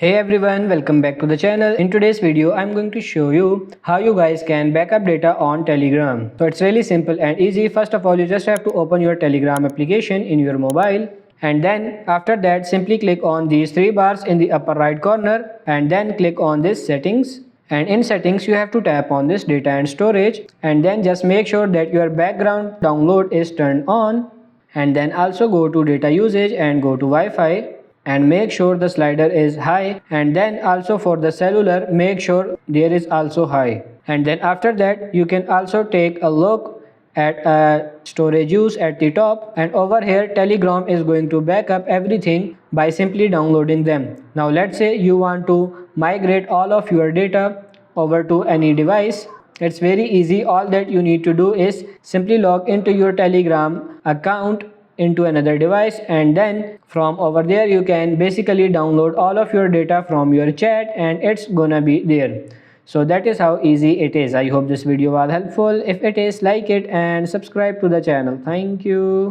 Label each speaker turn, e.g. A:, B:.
A: Hey everyone, welcome back to the channel. In today's video, I'm going to show you how you guys can backup data on Telegram. So it's really simple and easy. First of all, you just have to open your Telegram application in your mobile. And then after that, simply click on these three bars in the upper right corner and then click on this settings. And in settings, you have to tap on this data and storage. And then just make sure that your background download is turned on. And then also go to data usage and go to Wi-Fi and make sure the slider is high, and then also for the cellular make sure there is also high. And then after that you can also take a look at storage use at the top, and over here Telegram is going to back up everything by simply downloading them. Now let's say you want to migrate all of your data over to any device. It's very easy. All that you need to do is simply log into your Telegram account into another device, and then from over there you can basically download all of your data from your chat and it's gonna be there. So that is how easy it is. I hope this video was helpful. If it is, like it and subscribe to the channel. Thank you.